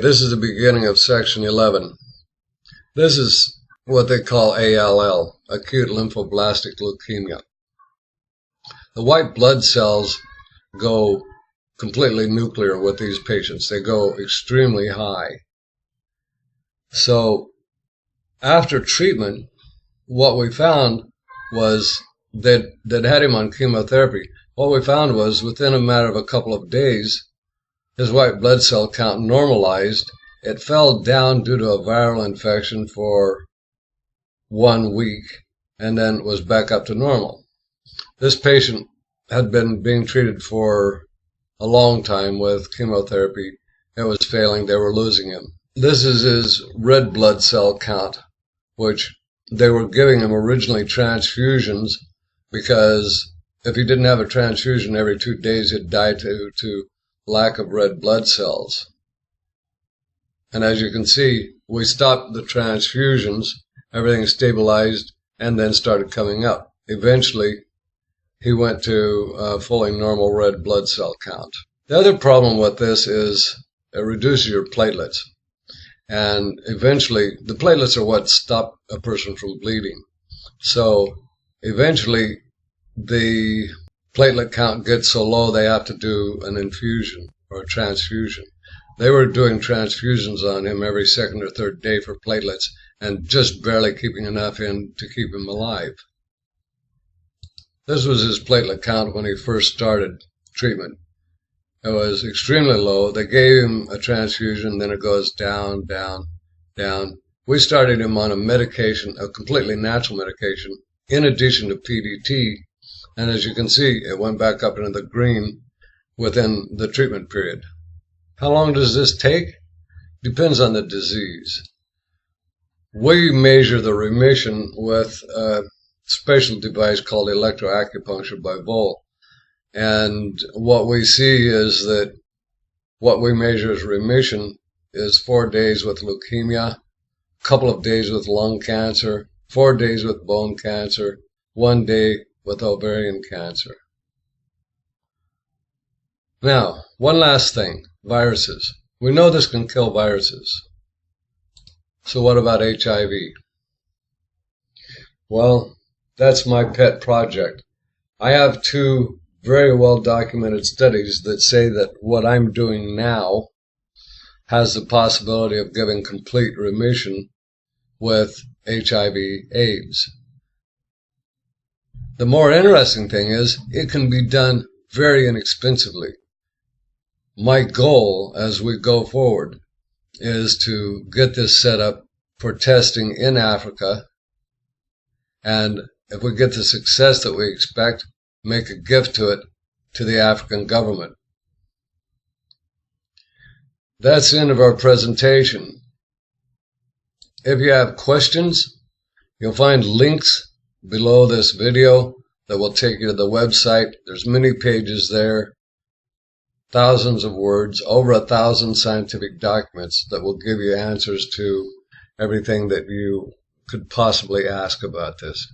This is the beginning of section 11. This is what they call ALL, acute lymphoblastic leukemia. The white blood cells go completely nuclear with these patients. They go extremely high. So after treatment, what we found was that had him on chemotherapy. What we found was within a matter of a couple of days, his white blood cell count normalized. It fell down due to a viral infection for 1 week and then was back up to normal. This patient had been being treated for a long time with chemotherapy. It was failing. They were losing him. This is his red blood cell count, which they were giving him originally transfusions because if he didn't have a transfusion every 2 days, he'd die to lack of red blood cells. And as you can see, we stopped the transfusions, everything stabilized, and then started coming up. Eventually, he went to a fully normal red blood cell count. The other problem with this is it reduces your platelets. And eventually, the platelets are what stop a person from bleeding. So eventually, the platelet count gets so low they have to do an infusion or a transfusion. They were doing transfusions on him every second or third day for platelets and just barely keeping enough in to keep him alive. This was his platelet count when he first started treatment. It was extremely low. They gave him a transfusion, then it goes down, down, down. We started him on a medication, a completely natural medication, in addition to PDT. And as you can see, it went back up into the green within the treatment period. How long does this take? Depends on the disease. We measure the remission with a special device called electroacupuncture by Vol. And what we see is that what we measure as remission is 4 days with leukemia, a couple of days with lung cancer, 4 days with bone cancer, 1 day with ovarian cancer. Now, one last thing, viruses. We know this can kill viruses. So what about HIV? Well, that's my pet project. I have 2 very well documented studies that say that what I'm doing now has the possibility of giving complete remission with HIV/AIDS. The more interesting thing is it can be done very inexpensively. My goal as we go forward is to get this set up for testing in Africa, and if we get the success that we expect, make a gift to it to the African government. That's the end of our presentation. If you have questions, you'll find links below this video that will take you to the website. There's many pages there, thousands of words, over 1,000 scientific documents that will give you answers to everything that you could possibly ask about this.